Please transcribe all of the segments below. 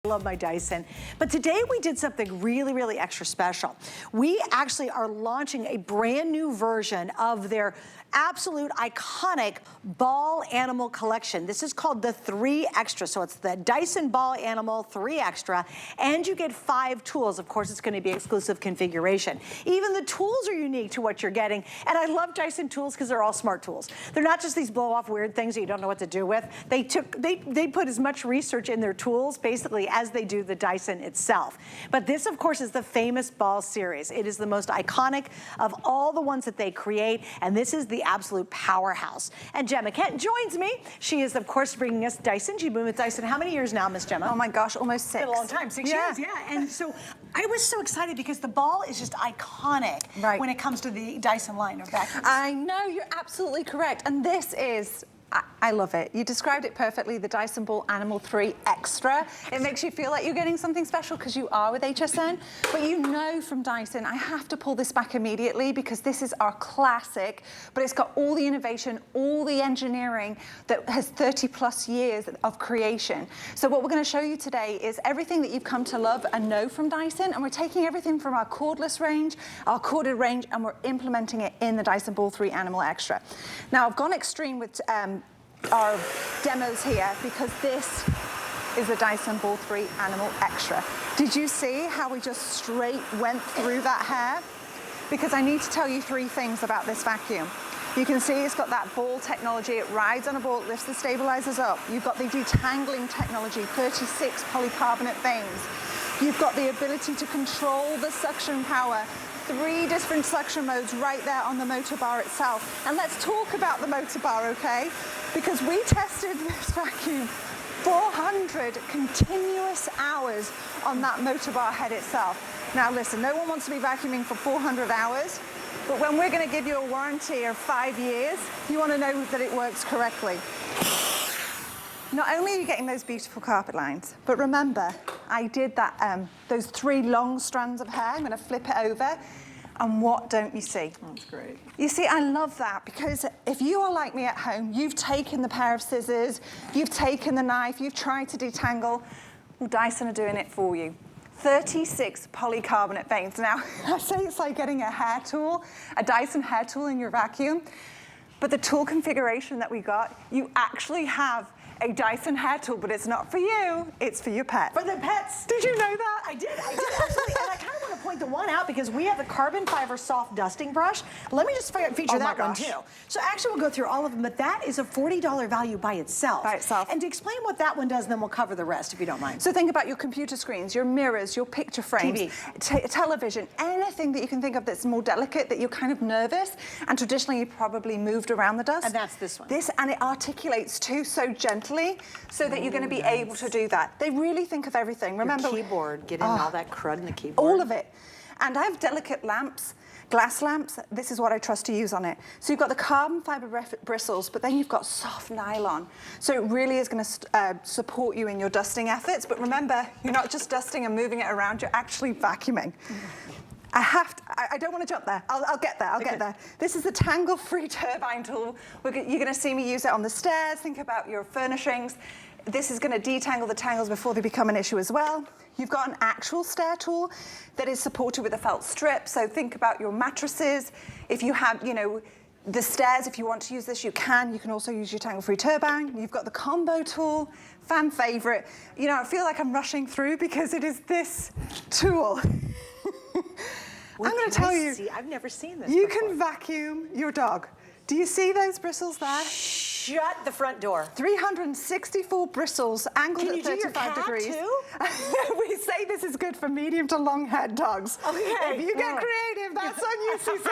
I love my Dyson. But today we did something really, really extra special. We actually are launching a brand new version of their absolute iconic Ball Animal collection. This is called the 3 Extra. So it's the Dyson Ball Animal 3 Extra, and you get 5 tools. Of course, it's gonna be exclusive configuration. Even the tools are unique to what you're getting. And I love Dyson tools because they're all smart tools. They're not just these blow off weird things that you don't know what to do with. They put as much research in their tools, basically, as they do the Dyson itself. But this, of course, is the famous Ball series. It is the most iconic of all the ones that they create, and this is the absolute powerhouse. And Gemma Kent joins me. She is, of course, bringing us Dyson. She's been with Dyson how many years now, Miss Gemma? Oh my gosh, almost 6. It's been a long time, 6 years, yeah. And so I was so excited because the Ball is just iconic when it comes to the Dyson line of vacuums. I know, you're absolutely correct. And this is, I love it. You described it perfectly, the Dyson Ball Animal 3 Extra. It makes you feel like you're getting something special because you are with HSN. But you know from Dyson, I have to pull this back immediately because this is our classic, but it's got all the innovation, all the engineering that has 30+ years of creation. So what we're going to show you today is everything that you've come to love and know from Dyson, and we're taking everything from our cordless range, our corded range, and we're implementing it in the Dyson Ball 3 Animal Extra. Now, I've gone extreme with our demos here because this is the Dyson Ball 3 Animal Extra. Did you see how we just straight went through that hair? Because I need to tell you 3 things about this vacuum. You can see it's got that ball technology. It rides on a ball, it lifts the stabilizers up. You've got the detangling technology, 36 polycarbonate vanes. You've got the ability to control the suction power. 3 different suction modes right there on the motor bar itself. And let's talk about the motor bar, okay? Because we tested this vacuum 400 continuous hours on that motor bar head itself. Now listen, no one wants to be vacuuming for 400 hours, but when we're gonna give you a warranty of 5 years, you wanna know that it works correctly. Not only are you getting those beautiful carpet lines, but remember, I did that, those 3 long strands of hair. I'm gonna flip it over, and what don't you see? That's great. You see, I love that because if you are like me at home, you've taken the pair of scissors, you've taken the knife, you've tried to detangle, well, Dyson are doing it for you. 36 polycarbonate vanes. Now, I say it's like getting a hair tool, a Dyson hair tool in your vacuum, but the tool configuration that we got, you actually have a Dyson hair tool, but it's not for you, it's for your pet. For the pets. Did you know that? I did absolutely. And I kind of want to point the one out because we have the carbon fiber soft dusting brush. Let me just feature that one too. So actually we'll go through all of them, but that is a $40 value by itself. By itself. And to explain what that one does, then we'll cover the rest if you don't mind. So think about your computer screens, your mirrors, your picture frames, television, anything that you can think of that's more delicate, that you're kind of nervous, and traditionally you probably moved around the dust. And that's this one. This, and it articulates too so gently, so that you're going to be able to do that. They really think of everything. Remember, your keyboard, getting all that crud in the keyboard. All of it. And I have delicate lamps, glass lamps. This is what I trust to use on it. So you've got the carbon fiber bristles, but then you've got soft nylon. So it really is going to support you in your dusting efforts. But remember, you're not just dusting and moving it around, you're actually vacuuming. I don't want to jump there. I'll get there, I'll get there. This is the Tanglefree turbine tool. You're going to see me use it on the stairs. Think about your furnishings. This is going to detangle the tangles before they become an issue as well. You've got an actual stair tool that is supported with a felt strip. So think about your mattresses. If you have, you know, the stairs, if you want to use this, you can. You can also use your Tanglefree turbine. You've got the combo tool, fan favorite. You know, I feel like I'm rushing through because it is this tool. I'm going to tell you, I've never seen this you before. can vacuum your dog. Do you see those bristles there? Shut the front door. 364 bristles angled at 35 degrees. Too? We say this is good for medium to long-haired dogs. Okay. If you get creative, that's on you, Susan.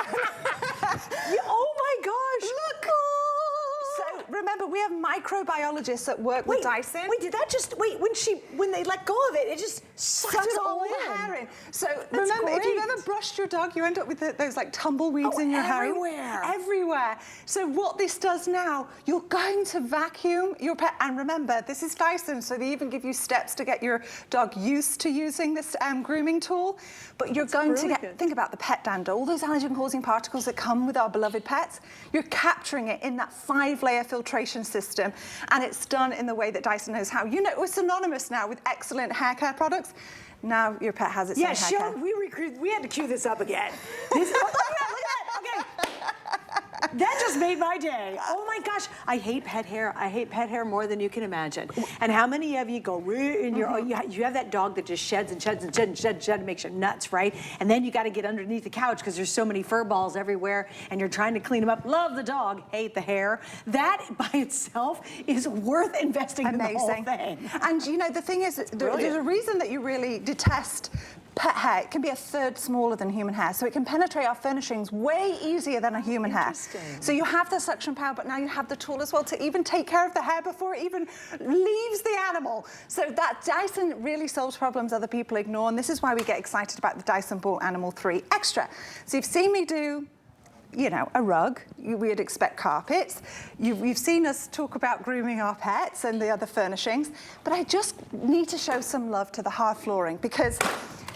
Oh my gosh. Look. So remember, we have microbiologists that work with Dyson. Wait, did that just, when they let go of it, it just sucked all the hair in. So That's remember, great. if you've ever brushed your dog, you end up with those like tumbleweeds in your hair. Everywhere. Everywhere. So what this does now, you're going to vacuum your pet. And remember, this is Dyson, so they even give you steps to get your dog used to using this grooming tool. But you're going to get, think about the pet dander, all those allergen-causing particles that come with our beloved pets. You're capturing it in that 5-layer filtration filtration system, and it's done in the way that Dyson knows how. You know, we're synonymous now with excellent hair care products. Now your pet has its own hair care. We had to cue this up again. Look at that, okay. That just made my day. Oh my gosh, I hate pet hair. I hate pet hair more than you can imagine. And how many of you go, and you have that dog that just sheds and sheds and sheds and sheds and makes you nuts, right? And then you got to get underneath the couch because there's so many fur balls everywhere and you're trying to clean them up. Love the dog, hate the hair. That by itself is worth investing in the whole thing. And you know, the thing is, there's a reason that you really detest pet hair. It can be a third smaller than human hair, so it can penetrate our furnishings way easier than a human hair. So you have the suction power, but now you have the tool as well to even take care of the hair before it even leaves the animal. So that Dyson really solves problems other people ignore, and this is why we get excited about the Dyson Ball Animal 3 Extra. So you've seen me do, you know, a rug. We'd expect carpets. You've seen us talk about grooming our pets and the other furnishings, but I just need to show some love to the hard flooring, because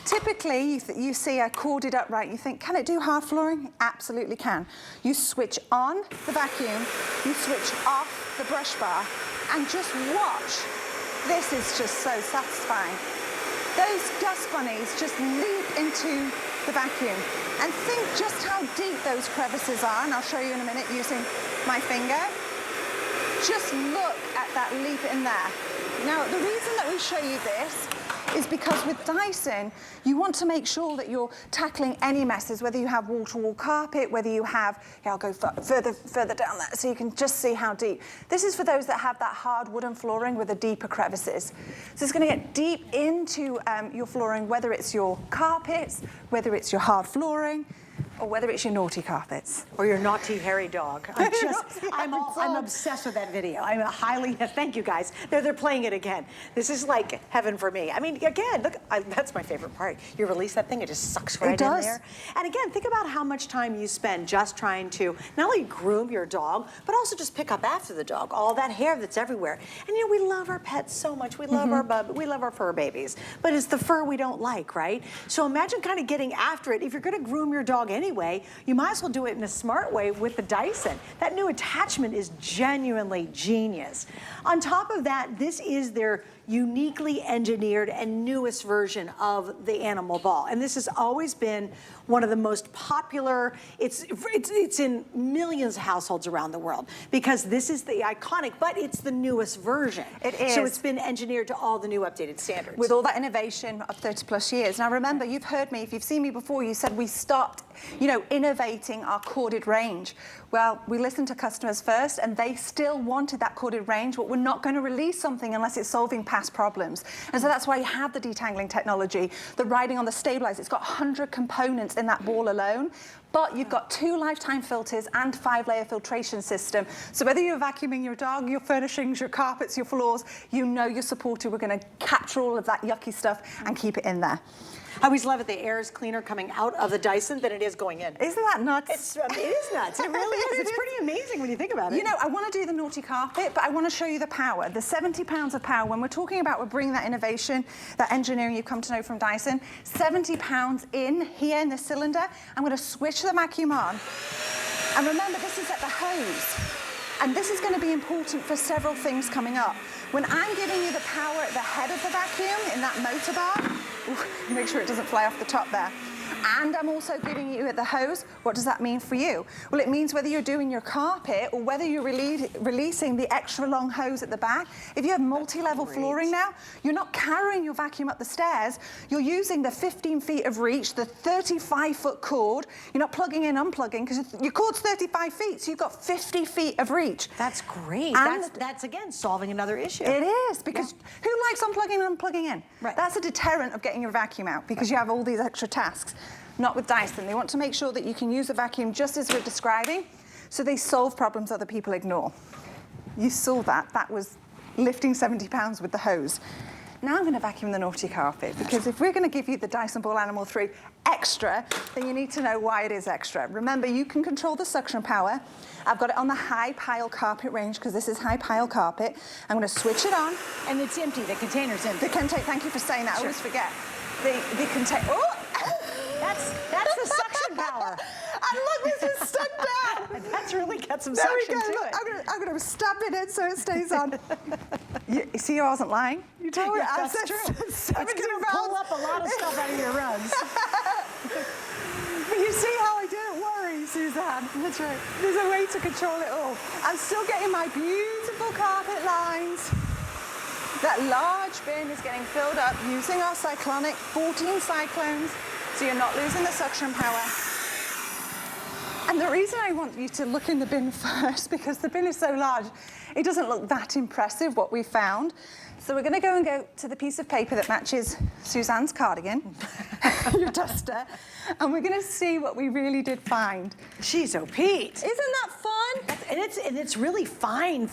typically, you see a corded upright, you think, can it do hard flooring? Absolutely can. You switch on the vacuum, you switch off the brush bar, and just watch. This is just so satisfying. Those dust bunnies just leap into the vacuum. And think just how deep those crevices are, and I'll show you in a minute using my finger. Just look at that leap in there. Now, the reason that we show you this is because with Dyson, you want to make sure that you're tackling any messes, whether you have wall-to-wall carpet, whether you have, I'll go further down there so you can just see how deep. This is for those that have that hard wooden flooring with the deeper crevices. So it's going to get deep into your flooring, whether it's your carpets, whether it's your hard flooring, or whether it's your naughty carpets. Or your naughty hairy dog. I'm obsessed with that video. I'm thank you guys. They're playing it again. This is like heaven for me. I mean, again, look, that's my favorite part. You release that thing, it just sucks right in there. And again, think about how much time you spend just trying to not only groom your dog, but also just pick up after the dog, all that hair that's everywhere. And you know, we love our pets so much. We love we love our fur babies, but it's the fur we don't like, right? So imagine kind of getting after it. If you're gonna groom your dog anyway, you might as well do it in a smart way with the Dyson. That new attachment is genuinely genius. On top of that, this is their uniquely engineered and newest version of the Animal Ball. And this has always been one of the most popular, it's in millions of households around the world because this is the iconic, but it's the newest version. It is. So it's been engineered to all the new updated standards. With all that innovation of 30 plus years. Now remember, you've heard me, if you've seen me before, you said we stopped, you know, innovating our corded range. Well, we listened to customers first and they still wanted that corded range, but we're not going to release something unless it's solving past problems. And so that's why you have the detangling technology, the riding on the stabilizer. It's got 100 components in that ball alone, but you've got 2 lifetime filters and 5-layer filtration system. So whether you're vacuuming your dog, your furnishings, your carpets, your floors, you know you're supported. We're going to capture all of that yucky stuff and keep it in there. I always love it. The air is cleaner coming out of the Dyson than it is going in. Isn't that nuts? It is nuts. It really is. It's pretty amazing when you think about it. You know, I want to do the naughty carpet, but I want to show you the power. The 70 pounds of power. When we're talking about we're bringing that innovation, that engineering you've come to know from Dyson, 70 pounds in here in the cylinder. I'm going to switch the vacuum on. And remember, this is at the hose. And this is going to be important for several things coming up. When I'm giving you the power at the head of the vacuum in that motor bar, make sure it doesn't fly off the top there. And I'm also giving you at the hose, what does that mean for you? Well, it means whether you're doing your carpet or whether you're releasing the extra long hose at the back. If you have multi-level flooring now, you're not carrying your vacuum up the stairs. You're using the 15 feet of reach, the 35-foot cord. You're not plugging in, unplugging, because your cord's 35 feet, so you've got 50 feet of reach. That's great. And that's again, solving another issue. It is, because who likes unplugging and unplugging in? Right. That's a deterrent of getting your vacuum out, because you have all these extra tasks. Not with Dyson. They want to make sure that you can use a vacuum just as we're describing, so they solve problems other people ignore. You saw that. That was lifting 70 pounds with the hose. Now I'm going to vacuum the naughty carpet, because if we're going to give you the Dyson Ball Animal 3 Extra, then you need to know why it is extra. Remember, you can control the suction power. I've got it on the high pile carpet range, because this is high pile carpet. I'm going to switch it on. And it's empty. The container's empty. The container, thank you for saying that. I always forget. The container. Oh! That's the suction power. And look, this is stuck down. That's really got some There we suction go. to Look, it. I'm gonna stab it in so it stays on. You see, I wasn't lying. You told me. Yes, I that's said true. It's 70 going to pull up a lot of stuff out of your rugs. But you see how I don't worry, Suzanne. That's right. There's a way to control it all. I'm still getting my beautiful carpet lines. That large bin is getting filled up using our cyclonic 14 cyclones, so you're not losing the suction power. And the reason I want you to look in the bin first, because the bin is so large, it doesn't look that impressive what we found. So we're going to go to the piece of paper that matches Suzanne's cardigan, your duster, and we're going to see what we really did find. Jeez, oh Pete. Isn't that fun? And it's really fine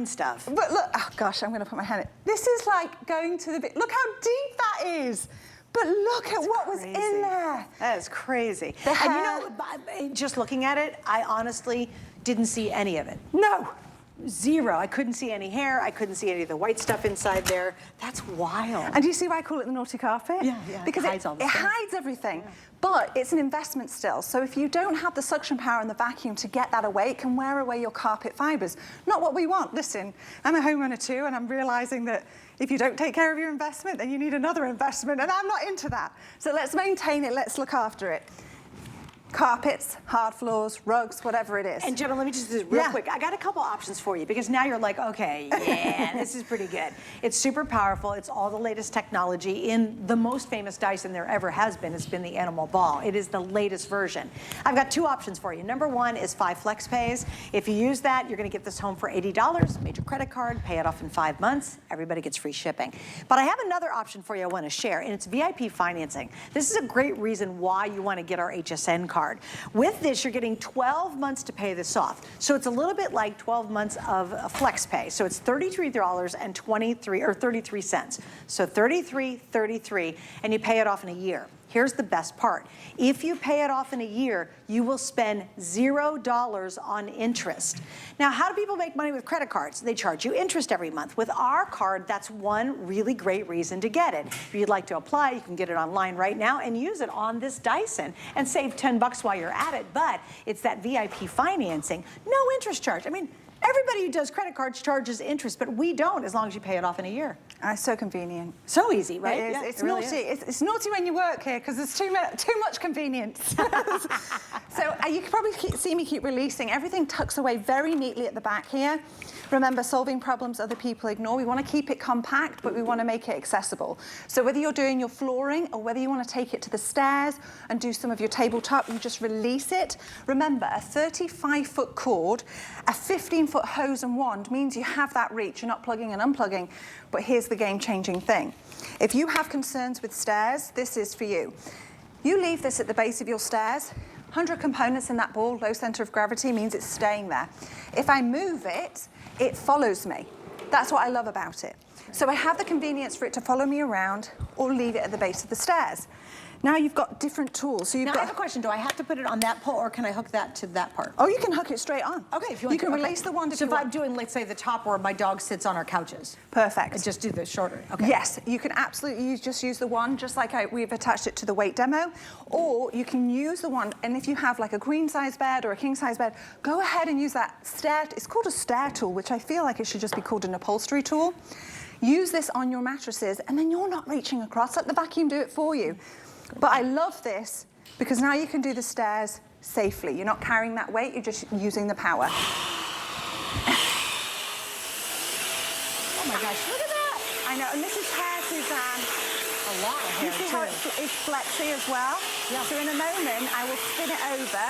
stuff. But look, oh gosh, I'm going to put my hand in. This is like going to the bin. Look how deep that is. But look at what was in there. That is crazy. The hair. And you know, just looking at it, I honestly didn't see any of it. No. Zero. I couldn't see any hair. I couldn't see any of the white stuff inside there. That's wild. And do you see why I call it the naughty carpet? Yeah. Because it hides hides everything. Yeah. But it's an investment still. So if you don't have the suction power and the vacuum to get that away, it can wear away your carpet fibres. Not what we want. Listen, I'm a homeowner too, and I'm realising that if you don't take care of your investment, then you need another investment, and I'm not into that. So let's maintain it. Let's look after it. Carpets, hard floors, rugs, whatever it is. And Jenna, let me just do this real quick. I got a couple options for you because now you're like, okay, yeah, this is pretty good. It's super powerful. It's all the latest technology in the most famous Dyson there ever has been. It's been the Animal Ball. It is the latest version. I've got two options for you. Number one is 5 flex pays. If you use that, you're going to get this home for $80, major credit card, pay it off in 5 months. Everybody gets free shipping. But I have another option for you I want to share, and it's VIP financing. This is a great reason why you want to get our HSN card. With this, you're getting 12 months to pay this off. So it's a little bit like 12 months of flex pay. So it's $33.33. So $33.33, and you pay it off in a year. Here's the best part. If you pay it off in a year, you will spend $0 on interest. Now, how do people make money with credit cards? They charge you interest every month. With our card, that's one really great reason to get it. If you'd like to apply, you can get it online right now and use it on this Dyson and save 10 bucks while you're at it. But it's that VIP financing, no interest charge. I mean, everybody who does credit cards charges interest, but we don't as long as you pay it off in a year. It's so convenient. So easy, right? It is. Yeah, it's really naughty. is. It's naughty when you work here because there's too much convenience. So you can probably see me keep releasing. Everything tucks away very neatly at the back here. Remember, solving problems other people ignore. We want to keep it compact, but we want to make it accessible. So whether you're doing your flooring or whether you want to take it to the stairs and do some of your tabletop, you just release it. Remember, a 35-foot cord, a 15-foot hose and wand means you have that reach. You're not plugging and unplugging. But here's the game-changing thing. If you have concerns with stairs, this is for you. You leave this at the base of your stairs. 100 components in that ball, low center of gravity, means it's staying there. If I move it, it follows me. That's what I love about it. So I have the convenience for it to follow me around or leave it at the base of the stairs. Now you've got different tools. So now I have a question. Do I have to put it on that pole or can I hook that to that part? Oh, you can hook it straight on. Okay, if you want to. You can release the wand if you want. So if I'm doing, let's say, the top where my dog sits on our couches. Perfect. And just do the shorter. Okay. Yes, you can absolutely just use the wand, just like we've attached it to the weight demo. Or you can use the wand, and if you have like a queen size bed or a king size bed, go ahead and use that stair. It's called a stair tool, which I feel like it should just be called an upholstery tool. Use this on your mattresses, and then you're not reaching across. Let the vacuum do it for you. But I love this because now you can do the stairs safely. You're not carrying that weight, you're just using the power. Oh my gosh, look at that. I know, and this is hair, Suzanne. A lot of hair, You see how it's flexy as well? Yeah. So in a moment, I will spin it over.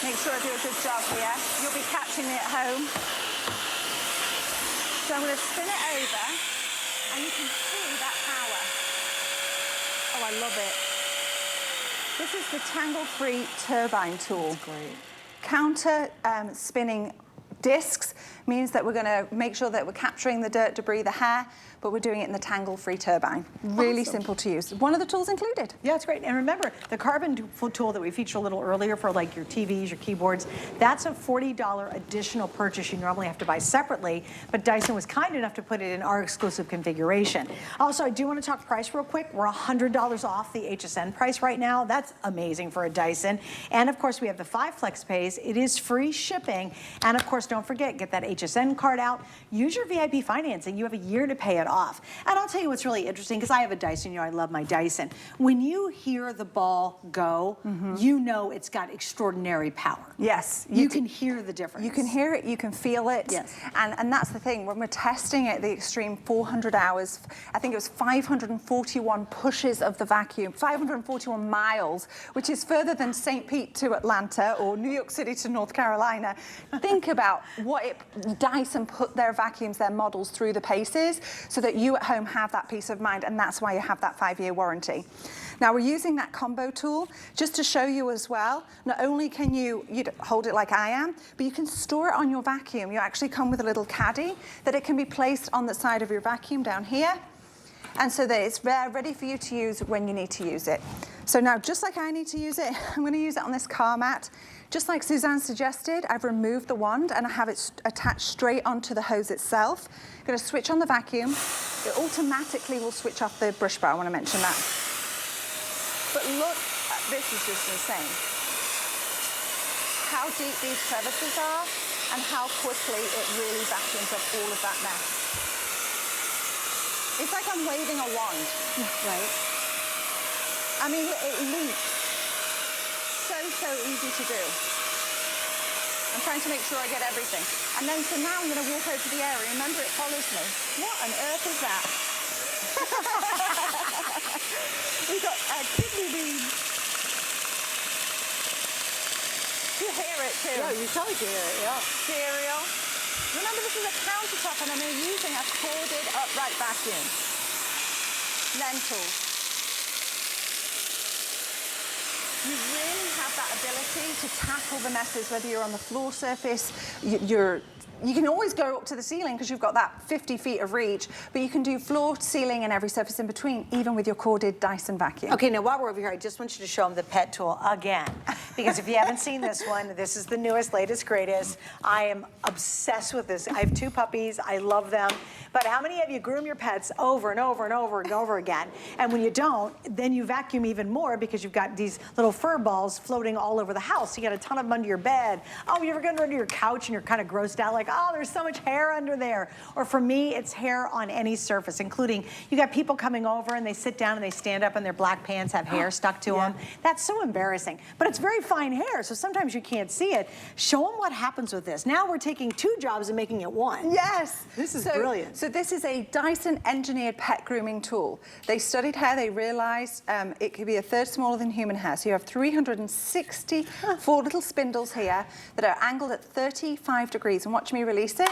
Make sure I do a good job here. You'll be catching me at home. So I'm going to spin it over, and you can see that power. Oh, I love it. This is the Tanglefree turbine tool. That's great. Counter spinning discs means that we're going to make sure that we're capturing the dirt, debris, the hair, but we're doing it in the Tanglefree turbine. Really simple to use. One of the tools included. Yeah, it's great. And remember, the carbon tool that we featured a little earlier for like your TVs, your keyboards, that's a $40 additional purchase you normally have to buy separately, but Dyson was kind enough to put it in our exclusive configuration. Also, I do want to talk price real quick. We're $100 off the HSN price right now. That's amazing for a Dyson. And of course, we have the 5 flex pays. It is free shipping. And of course, don't forget, get that HSN card out. Use your VIP financing. You have a year to pay it off. And I'll tell you what's really interesting, because I have a Dyson, you know, I love my Dyson. When you hear the ball go, you know it's got extraordinary power. Yes. You can hear the difference. You can hear it, you can feel it. Yes. And that's the thing, when we're testing it, the extreme 400 hours, I think it was 541 pushes of the vacuum, 541 miles, which is further than St. Pete to Atlanta or New York City to North Carolina. Think about what Dyson put their vacuums, their models through the paces, so that you at home have that peace of mind, and that's why you have that 5-year warranty. Now we're using that combo tool just to show you as well. Not only can you hold it like I am, but you can store it on your vacuum. You actually come with a little caddy that it can be placed on the side of your vacuum down here. And so that it's ready for you to use when you need to use it. So now, just like I need to use it, I'm going to use it on this car mat. Just like Suzanne suggested, I've removed the wand and I have it attached straight onto the hose itself. I'm going to switch on the vacuum. It automatically will switch off the brush bar. I want to mention that. But look, this is just insane. How deep these crevices are and how quickly it really vacuums up all of that mess. It's like I'm waving a wand. Right. I mean, it leaps. So easy to do. I'm trying to make sure I get everything. And then, so now I'm going to walk over to the area. Remember, it follows me. What on earth is that? We've got a kidney bean. You hear it too. Yeah, you totally can hear it, yeah. Cereal. Remember, this is a countertop and I'm using a corded upright vacuum. Lentils. You really have that ability to tackle the messes, whether you're on the floor surface, you can always go up to the ceiling because you've got that 50 feet of reach, but you can do floor, ceiling, and every surface in between, even with your corded Dyson vacuum. Okay, now while we're over here, I just want you to show them the pet tool again. Because if you haven't seen this one, this is the newest, latest, greatest. I am obsessed with this. I have 2 puppies, I love them. But how many of you groom your pets over and over and over and over again? And when you don't, then you vacuum even more because you've got these little fur balls floating all over the house. You got a ton of them under your bed. Oh, you ever gone under your couch and you're kind of grossed out like, oh, there's so much hair under there. Or for me, it's hair on any surface, including you got people coming over and they sit down and they stand up and their black pants have hair stuck to them. That's so embarrassing. But it's very fine hair, so sometimes you can't see it. Show them what happens with this. Now we're taking 2 jobs and making it 1. Yes. This is brilliant. So this is a Dyson-engineered pet grooming tool. They studied hair, they realized it could be a third smaller than human hair. So you have 364 little spindles here that are angled at 35 degrees. And watch me release it.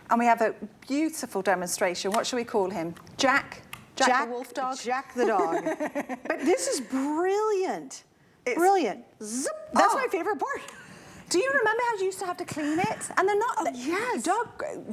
And we have a beautiful demonstration. What should we call him? Jack the wolf dog? Jack the dog. But this is brilliant. Brilliant. Zip. That's my favorite part. Do you remember how you used to have to clean it? And they're not, yes.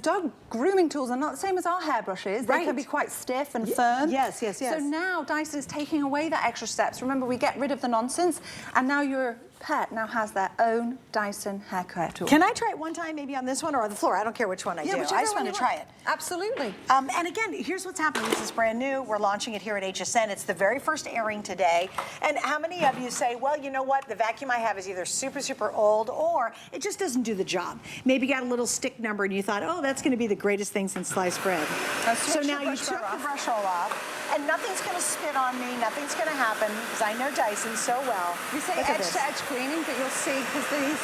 Dog grooming tools are not the same as our hairbrushes. They can be quite stiff and firm. Yes. So now Dyson is taking away that extra steps. Remember, we get rid of the nonsense, and now your pet now has their own Dyson hair care tool. Can I try it one time, maybe on this one or on the floor? I don't care which one I do. I just want to try it. Absolutely. And again, here's what's happening. This is brand new. We're launching it here at HSN. It's the very first airing today. And how many of you say, well, you know what? The vacuum I have is either super, super old or it just doesn't do the job. Maybe you got a little stick number and you thought, oh, that's going to be the greatest thing since sliced bread. So now you took the brush hole off and nothing's going to spit on me. Nothing's going to happen because I know Dyson so well. We say edge-to-edge cleaning, but you'll see because the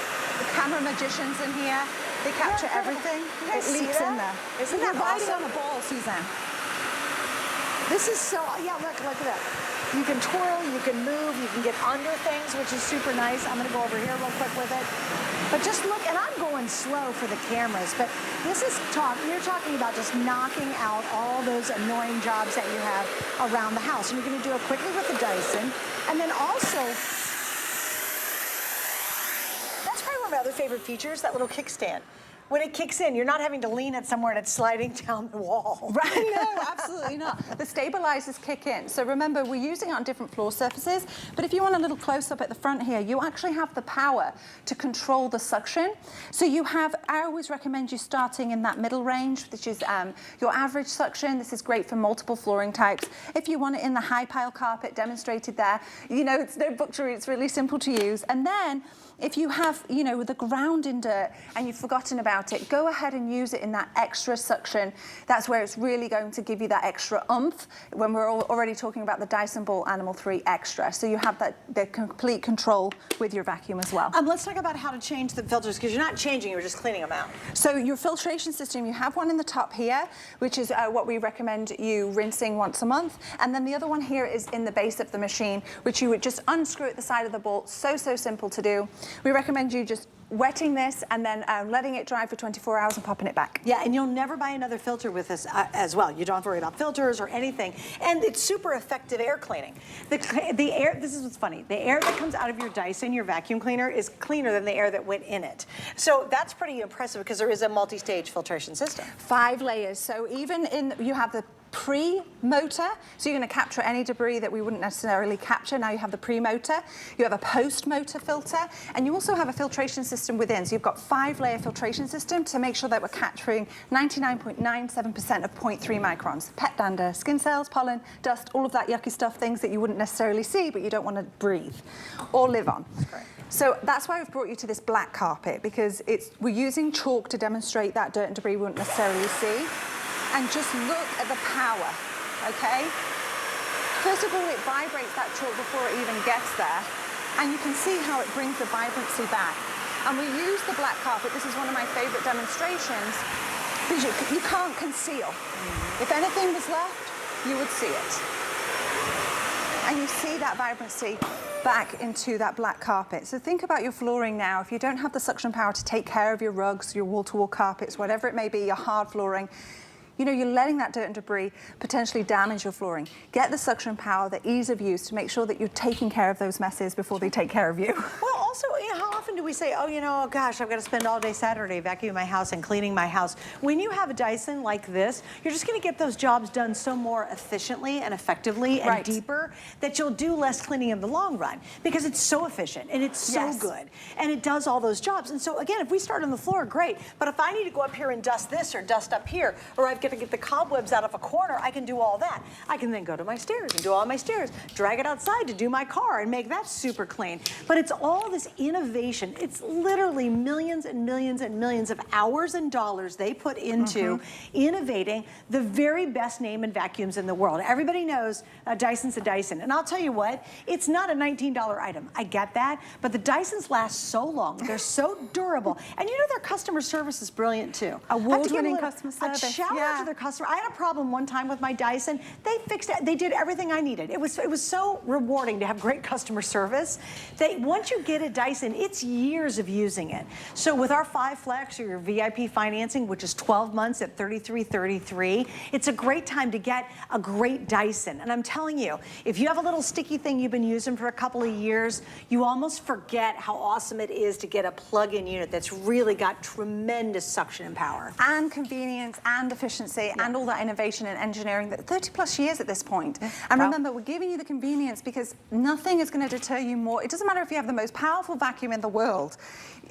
camera magicians in here, they capture everything. It leaks in there. Isn't that awesome? On the ball, Suzanne. This is so, yeah, look at that. You can twirl, you can move, you can get under things, which is super nice. I'm gonna go over here real quick with it. But just look, and I'm going slow for the cameras, but this is you're talking about just knocking out all those annoying jobs that you have around the house. And you're gonna do it quickly with the Dyson. And then also, that's probably one of my other favorite features, that little kickstand. when it kicks in, you're not having to lean it somewhere and it's sliding down the wall. Right, no, absolutely not. The stabilizers kick in. So remember, we're using it on different floor surfaces, but if you want a little close-up at the front here, you actually have the power to control the suction. So you have, I always recommend you starting in that middle range, which is your average suction. This is great for multiple flooring types. If you want it in the high pile carpet demonstrated there, you know, it's no butchery, it's really simple to use. And then if you have, you know, the ground in dirt and you've forgotten about it, go ahead and use it in that extra suction. That's where it's really going to give you that extra oomph when we're already talking about the Dyson Ball Animal 3 Extra. So you have the complete control with your vacuum as well. Let's talk about how to change the filters, because you're not changing, you're just cleaning them out. So your filtration system, you have one in the top here, which is what we recommend you rinsing once a month. And then the other one here is in the base of the machine, which you would just unscrew at the side of the bowl. So simple to do. We recommend you just wetting this and then letting it dry for 24 hours and popping it back. Yeah, and you'll never buy another filter with this as well. You don't have to worry about filters or anything. And it's super effective air cleaning. The air, this is what's funny, the air that comes out of your Dyson, your vacuum cleaner, is cleaner than the air that went in it. So that's pretty impressive because there is a multi-stage filtration system. 5 layers. So even in, you have the pre-motor, so you're going to capture any debris that we wouldn't necessarily capture. Now you have the pre-motor, you have a post-motor filter, and you also have a filtration system within. So you've got 5-layer filtration system to make sure that we're capturing 99.97% of 0.3 microns. Pet dander, skin cells, pollen, dust, all of that yucky stuff, things that you wouldn't necessarily see, but you don't want to breathe or live on. Right. So that's why we've brought you to this black carpet, because we're using chalk to demonstrate that dirt and debris we wouldn't necessarily see. And just look at the power, okay? First of all, it vibrates that chalk before it even gets there. And you can see how it brings the vibrancy back. And we use the black carpet. This is one of my favorite demonstrations, because you can't conceal. If anything was left, you would see it. And you see that vibrancy back into that black carpet. So think about your flooring now. If you don't have the suction power to take care of your rugs, your wall-to-wall carpets, whatever it may be, your hard flooring, you know, you're letting that dirt and debris potentially damage your flooring. Get the suction power, the ease of use to make sure that you're taking care of those messes before they take care of you. Well, also, you know, how often do we say, oh, you know, gosh, I've got to spend all day Saturday vacuuming my house and cleaning my house. When you have a Dyson like this, you're just going to get those jobs done so more efficiently and effectively and deeper that you'll do less cleaning in the long run, because it's so efficient and it's so good and it does all those jobs. And so again, if we start on the floor, great. But if I need to go up here and dust this or dust up here, or I've got to get the cobwebs out of a corner, I can do all that. I can then go to my stairs and do all my stairs, drag it outside to do my car and make that super clean. But it's all this innovation. It's literally millions and millions and millions of hours and dollars they put into innovating the very best name in vacuums in the world. Everybody knows Dyson's a Dyson. And I'll tell you what, it's not a $19 item. I get that, but the Dysons last so long. They're so durable. And you know, their customer service is brilliant too. Award-winning customer service. A shout out to their customer. I had a problem one time with my Dyson. They fixed it. They did everything I needed. It was so rewarding to have great customer service. Once you get a Dyson, it's years of using it. So with our 5 Flex or your VIP financing, which is 12 months at $33.33, it's a great time to get a great Dyson. And I'm telling you, if you have a little sticky thing you've been using for a couple of years, you almost forget how awesome it is to get a plug-in unit that's really got tremendous suction and power. And convenience and efficiency and all that innovation and engineering, 30 plus years at this point. And remember, we're giving you the convenience because nothing is going to deter you more. It doesn't matter if you have the most powerful vacuum in the world.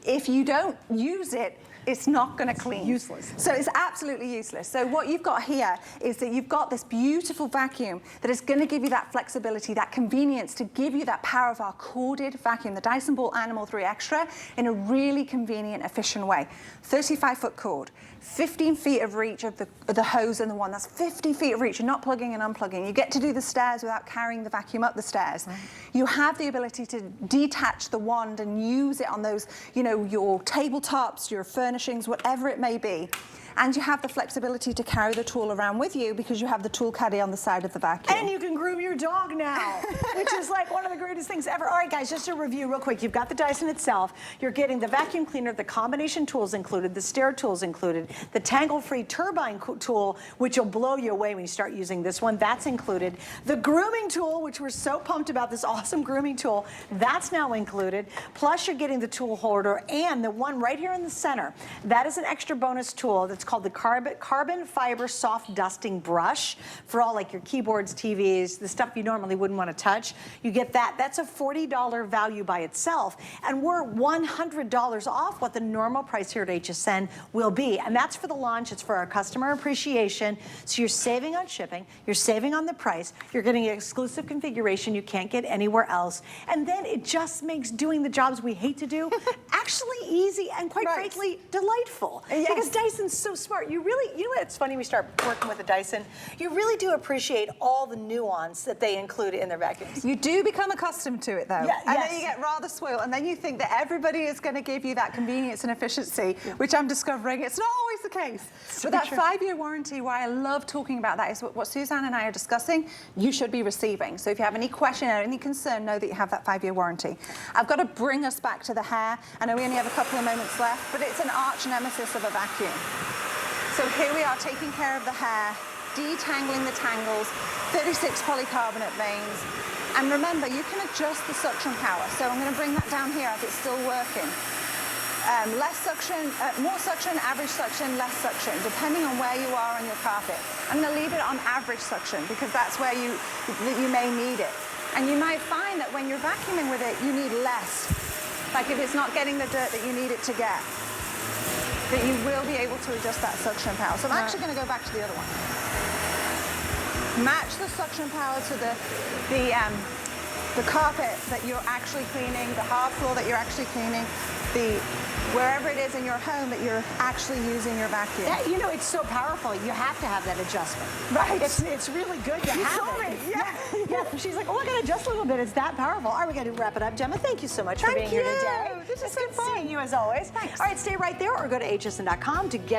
If you don't use it, it's not going to clean. Useless. So it's absolutely useless. So what you've got here is that you've got this beautiful vacuum that is going to give you that flexibility, that convenience to give you that power of our corded vacuum, the Dyson Ball Animal 3 Extra, in a really convenient, efficient way. 35-foot cord, 15 feet of reach of the hose and the wand. That's 50 feet of reach. You're not plugging and unplugging. You get to do the stairs without carrying the vacuum up the stairs. You have the ability to detach the wand and use it on those, you know, your tabletops, your furnishings, whatever it may be. and you have the flexibility to carry the tool around with you because you have the tool caddy on the side of the vacuum. And you can groom your dog now, which is like one of the greatest things ever. All right, guys, just to review real quick, you've got the Dyson itself, you're getting the vacuum cleaner, the combination tools included, the Stair tools included, the Tanglefree turbine tool, which will blow you away when you start using this one, that's included. The grooming tool, which we're so pumped about, this awesome grooming tool, that's now included. Plus you're getting the tool holder and the one right here in the center. That is an extra bonus tool that's called the carbon fiber soft dusting brush for all like your keyboards, TVs, the stuff you normally wouldn't want to touch. You get that. That's a $40 value by itself. And we're $100 off what the normal price here at HSN will be. And that's for the launch. It's for our customer appreciation. So you're saving on shipping. You're saving on the price. You're getting an exclusive configuration you can't get anywhere else. And then it just makes doing the jobs we hate to do actually easy and quite frankly delightful. Yes. Because Dyson's so smart. You really, you know what, it's funny, we start working with a Dyson, you really do appreciate all the nuance that they include in their vacuums. You do become accustomed to it though. Yeah, and yes. then you get rather spoiled and then you think that everybody is going to give you that convenience and efficiency, which I'm discovering it's not always the case. So but that true. 5-year warranty, why I love talking about that is what Suzanne and I are discussing, you should be receiving. So if you have any question or any concern, know that you have that 5-year warranty. I've got to bring us back to the hair. I know we only have a couple of moments left, but it's an arch nemesis of a vacuum. So here we are taking care of the hair, detangling the tangles, 36 polycarbonate veins. And remember, you can adjust the suction power. So I'm going to bring that down here if it's still working. Less suction, more suction, average suction, less suction, depending on where you are on your carpet. I'm going to leave it on average suction because that's where you may need it. And you might find that when you're vacuuming with it, you need less. Like if it's not getting the dirt that you need it to get, that you will be able to adjust that suction power. So I'm actually going to go back to the other one. Match the suction power to the carpet that you're actually cleaning, the hard floor that you're actually cleaning, wherever it is in your home that you're actually using your vacuum. That, you know, it's so powerful. You have to have that adjustment. Right. It's really good to have it. Yeah. She's like, oh, I got to adjust a little bit. It's that powerful. All right, we got to wrap it up. Gemma, thank you so much for being here today. This is It's so good fun. seeing you as always. Thanks. All right, stay right there or go to hsn.com to get